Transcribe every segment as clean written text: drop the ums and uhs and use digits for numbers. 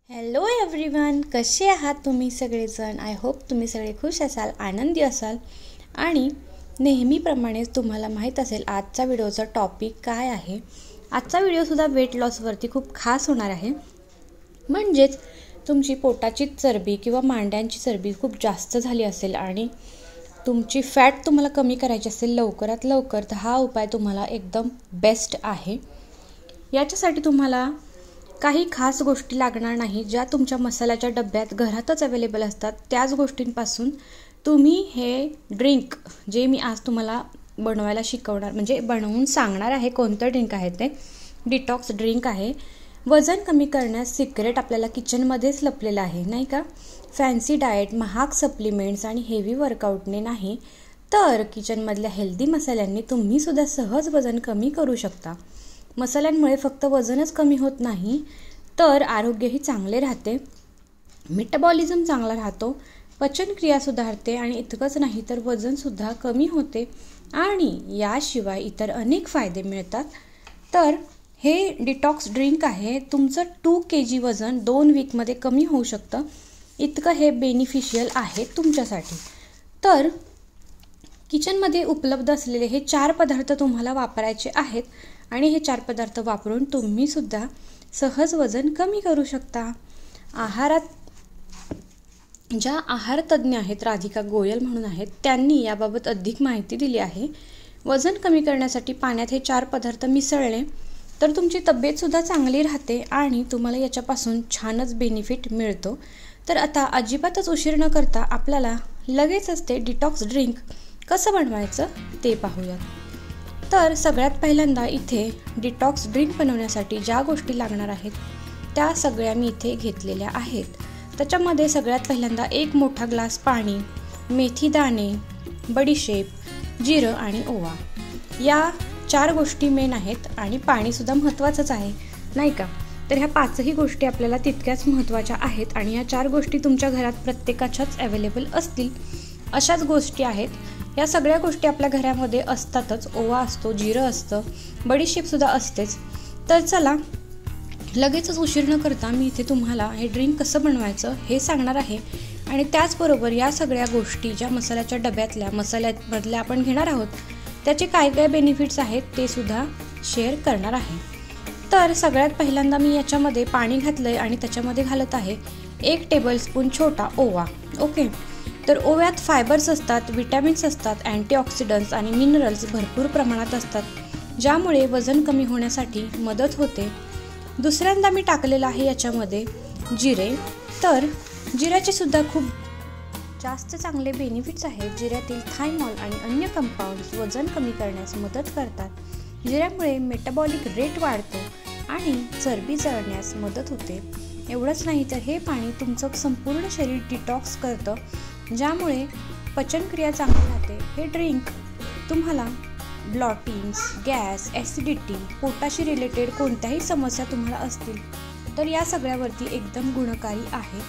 Hello everyone, कसे आहात तुम्ही सगळेजण. आय होप तुम्ही सगळे खुश असाल, आनंदी असाल. आणि नेहमीप्रमाणेच तुम्हाला माहीत असेल आजचा व्हिडिओचा टॉपिक काय आहे. आजचा व्हिडिओसुद्धा वेट लॉसवरती खूप खास होणार आहे. म्हणजेच तुमची पोटाची चरबी किंवा मांड्यांची चरबी खूप जास्त झाली असेल आणि तुमची फॅट तुम्हाला कमी करायची असेल लवकरात लवकर, तर हा उपाय तुम्हाला एकदम बेस्ट आहे. याच्यासाठी तुम्हाला काही खास गोष्टी लागणार नाही, ज्या तुमच्या मसाल्याच्या डब्यात घरातच अवेलेबल असतात. त्याच गोष्टींपासून तुम्ही हे ड्रिंक जे मी आज तुम्हाला बनवायला शिकवणार, म्हणजे बनवून सांगणार आहे कोणतं ड्रिंक आहे ते. डिटॉक्स ड्रिंक आहे. वजन कमी करण्यास सिक्रेट आपल्याला किचनमध्येच लपलेलं आहे, नाही का. फॅन्सी डाएट, महाग सप्लिमेंट्स आणि हेवी वर्कआउटने नाही, तर किचनमधल्या हेल्दी मसाल्यांनी तुम्हीसुद्धा सहज वजन कमी करू शकता. मसाल्यांमुळे फक्त वजनच कमी होत नाही, तर आरोग्यही चांगले राहते, मेटाबॉलिझम चांगला राहतो, पचनक्रिया सुधारते आणि इतकंच नाही तर वजनसुद्धा कमी होते आणि याशिवाय इतर अनेक फायदे मिळतात. तर हे डिटॉक्स ड्रिंक आहे. तुमचं 2 kg वजन 2 वीकमध्ये कमी होऊ शकतं, इतकं हे बेनिफिशियल आहे तुमच्यासाठी. तर किचनमध्ये उपलब्ध असलेले हे 4 पदार्थ तुम्हाला वापरायचे आहेत आणि हे 4 पदार्थ वापरून तुम्हीसुद्धा सहज वजन कमी करू शकता. ज्या आहार तज्ज्ञ आहेत, राधिका गोयल म्हणून आहेत, त्यांनी याबाबत अधिक माहिती दिली आहे. वजन कमी करण्यासाठी पाण्यात हे 4 पदार्थ मिसळले तर तुमची तब्येतसुद्धा चांगली राहते आणि तुम्हाला याच्यापासून छानच बेनिफिट मिळतो. तर आता अजिबातच उशीर न करता आपल्याला लगेचच ते डिटॉक्स ड्रिंक कसं बनवायचं ते पाहूयात. तर सगळ्यात पहिल्यांदा इथे डिटॉक्स ड्रिंक बनवण्यासाठी ज्या गोष्टी लागणार आहेत त्या सगळ्या मी इथे घेतलेल्या आहेत. त्याच्यामध्ये सगळ्यात पहिल्यांदा 1 मोठा ग्लास पाणी, मेथी दाणे, बडीशेप, जिरं आणि ओवा, या 4 गोष्टी मेन आहेत. आणि पाणीसुद्धा महत्त्वाचंच आहे, नाही का. तर ह्या 5ही गोष्टी आपल्याला तितक्याच महत्त्वाच्या आहेत आणि ह्या 4 गोष्टी तुमच्या घरात प्रत्येकाच्याच अवेलेबल असतील अशाच गोष्टी आहेत. या सगळ्या गोष्टी आपल्या घरामध्ये असतातच. ओवा असतो, जिरं असतं, बडीशेपसुद्धा असतेच. तर चला लगेचच उशीर न करता मी इथे तुम्हाला हे ड्रिंक कसं बनवायचं हे सांगणार आहे. आणि त्याचबरोबर या सगळ्या गोष्टी ज्या मसाल्याच्या डब्यातल्या मसाल्यामधल्या आपण घेणार आहोत त्याचे काय काय बेनिफिट्स आहेत ते सुद्धा शेअर करणार आहे. तर सगळ्यात पहिल्यांदा मी याच्यामध्ये पाणी घातलं आहे आणि त्याच्यामध्ये घालत आहे 1 टेबलस्पून छोटा ओवा. ओके. तर ओव्यात फायबर्स असतात, विटॅमिन्स असतात, अँटीऑक्सिडंट्स आणि मिनरल्स भरपूर प्रमाणात असतात, ज्यामुळे वजन कमी होण्यासाठी मदत होते. दुसऱ्यांदा मी टाकलेलं आहे याच्यामध्ये जिरे. तर जिऱ्याचे सुद्धा खूप जास्त चांगले बेनिफिट्स आहेत. जिऱ्यातील थायमॉल आणि अन्य कंपाऊंड्स वजन कमी करण्यास मदत करतात. जिऱ्यामुळे मेटाबॉलिक रेट वाढतो आणि चरबी जळण्यास मदत होते. एवढंच नाही तर हे पाणी तुमचं संपूर्ण शरीर डिटॉक्स करतं, ज्यामुळे पचनक्रिया चांगली राहते. हे ड्रिंक तुम्हाला ब्लॉटिंग्स, गॅस, ॲसिडिटी, पोटाशी रिलेटेड कोणत्याही समस्या तुम्हाला असतील तर या सगळ्यावरती एकदम गुणकारी आहे.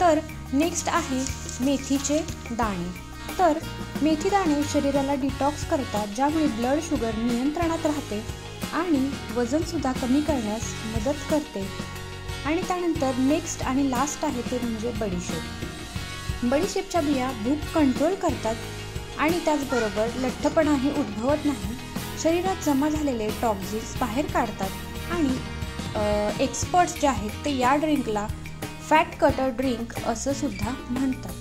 तर नेक्स्ट आहे मेथीचे दाणे. तर मेथी दाणे शरीराला डिटॉक्स करतात, ज्यामुळे ब्लड शुगर नियंत्रणात राहते आणि वजनसुद्धा कमी करण्यास मदत करते. आणि त्यानंतर नेक्स्ट आणि लास्ट आहे ते म्हणजे बडीशेप. बडीशेपच्या बिया भूक कंट्रोल करतात आणि त्याचबरोबर लठ्ठपणाही उद्भवत नाही. शरीरात जमा झालेले टॉक्झिन्स बाहेर काढतात आणि एक्सपर्ट्स जे आहेत ते या ड्रिंकला फॅट कटर ड्रिंक असं सुद्धा म्हणतात.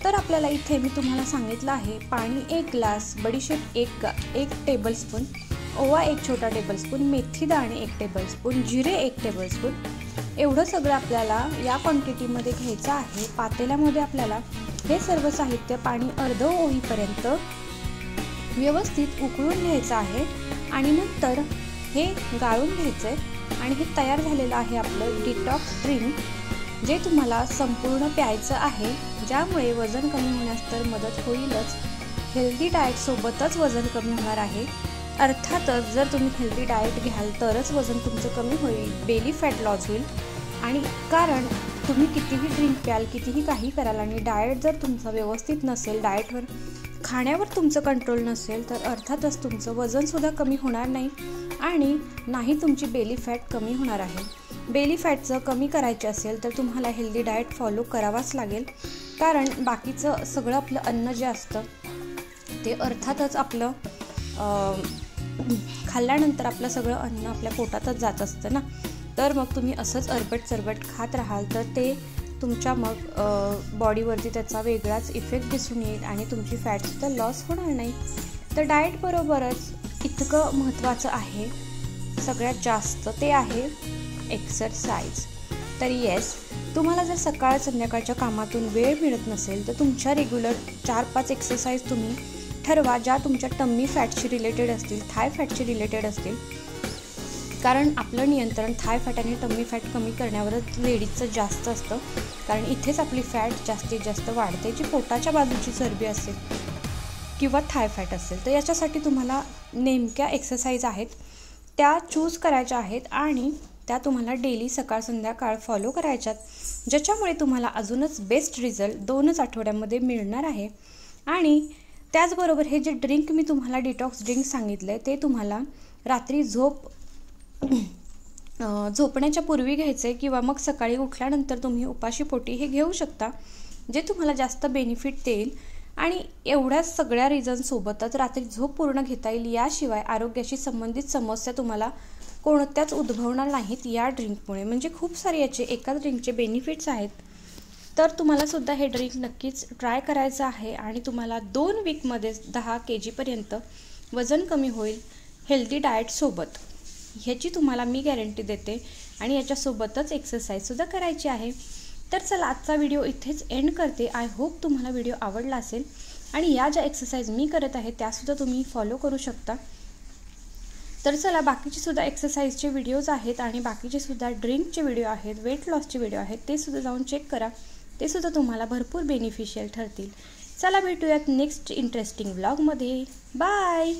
तर आपल्याला इथे मी तुम्हाला सांगितलं आहे पाणी 1 ग्लास, बडीशेप 1 टेबलस्पून, ओवा 1 छोटा टेबलस्पून, मेथी दाणे 1 टेबलस्पून, जिरे 1 टेबलस्पून, एवढं सगळं आपल्याला या क्वांटिटीमध्ये घ्यायचं आहे. पातेल्यामध्ये आपल्याला हे सर्व साहित्य पाणी अर्ध होईपर्यंत व्यवस्थित उकळून घ्यायचं आहे आणि नंतर हे गाळून घ्यायचं आहे. आणि हे तयार झालेलं आहे आपलं डिटॉक्स ड्रिंक, जे तुम्हाला संपूर्ण प्यायचं आहे, ज्यामुळे वजन कमी होण्यास तर मदत होईलच, हेल्दी डाएटसोबतच वजन कमी होणार आहे. अर्थातच जर तुम्ही हेल्दी डाएट घ्याल तरच वजन तुमचं कमी होईल, बेली फॅट लॉस होईल. आणि कारण तुम्ही कितीही ड्रिंक प्याल, कितीही काही कराल आणि डाएट जर तुमचं व्यवस्थित नसेल, डाएटवर खाण्यावर तुमचं कंट्रोल नसेल, तर अर्थातच तुमचं वजनसुद्धा कमी होणार नाही आणि नाही तुमची बेली फॅट कमी होणार आहे. बेली फॅटचं कमी करायचे असेल तर तुम्हाला हेल्दी डाएट फॉलो करावाच लागेल, कारण बाकीचं सगळं आपलं अन्न जे असतं ते अर्थातच आपलं खाल्ल्यानंतर आपलं सगळं अन्न आपल्या पोटातच जात असतं ना. तर मग तुम्ही असंच अरबट चरबट खात राहाल तर ते तुमच्या मग बॉडीवरती त्याचा वेगळाच इफेक्ट दिसून येईल आणि तुमची फॅटसुद्धा लॉस होणार नाही. तर डाएटबरोबरच इतकं महत्त्वाचं आहे सगळ्यात जास्त, ते आहे एक्सरसाइज. तर येस, तुम्हाला जर सकाळ संध्याकाळच्या कामातून वेळ मिळत नसेल तर तुमच्या रेग्युलर 4-5 एक्सरसाइज तुम्ही ठरवा ज्या तुमच्या टम्मी फॅटशी रिलेटेड असतील, थाय फॅटशी रिलेटेड असतील. कारण आपलं नियंत्रण थाय फॅट आणि टम्मी फॅट कमी करण्यावरच लेडीजचं जास्त असतं, कारण इथेच आपली फॅट जास्तीत जास्त वाढते, जी पोटाच्या बाजूची चरबी असेल किंवा थाय फॅट असेल. तर याच्यासाठी तुम्हाला नेमक्या एक्सरसाइज आहेत त्या चूज करायच्या आहेत आणि त्या तुम्हाला डेली सकाळ संध्याकाळ फॉलो करायच्यात, ज्याच्यामुळे तुम्हाला अजूनच बेस्ट रिझल्ट 2च आठवड्यामध्ये मिळणार आहे. आणि त्याचबरोबर हे जे ड्रिंक मी तुम्हाला डिटॉक्स ड्रिंक सांगितलं आहे ते तुम्हाला रात्री झोपण्याच्या पूर्वी घ्यायचं आहे किंवा मग सकाळी उठल्यानंतर तुम्ही उपाशीपोटी हे घेऊ शकता, जे तुम्हाला जास्त बेनिफिट देईल. आणि एवढ्याच सगळ्या रिझनसोबतच रात्री झोप पूर्ण घेता येईल. याशिवाय आरोग्याशी संबंधित समस्या तुम्हाला कोणत्याच उद्भवणार नाहीत या ड्रिंकमुळे. म्हणजे खूप सारे याचे एकाच ड्रिंकचे बेनिफिट्स आहेत. तर तुम्हाला सुद्धा हे ड्रिंक नक्कीच ट्राय करायचं आहे आणि तुम्हाला 2 वीकमध्ये 10 kg वजन कमी होईल हेल्दी डाएटसोबत. ह्याची तुम्हाला मी गॅरंटी देते आणि याच्यासोबतच एक्सरसाइजसुद्धा करायची आहे. तर चला, आजचा व्हिडिओ इथेच एंड करते. आय होप तुम्हाला व्हिडिओ आवडला असेल आणि या ज्या एक्सरसाइज मी करत आहे त्यासुद्धा तुम्ही फॉलो करू शकता. तर चला, बाकीचे सुद्धा एक्सरसाइजचे व्हिडिओज आहेत आणि बाकीचे सुद्धा ड्रिंकचे व्हिडिओ आहेत, वेट लॉसचे व्हिडिओ आहेत, ते सुद्धा जाऊन चेक करा. ते सुद्धा तुम्हाला भरपूर बेनिफिशियल ठरतील. चला, भेटूयात नेक्स्ट इंटरेस्टिंग व्लॉगमध्ये. बाय.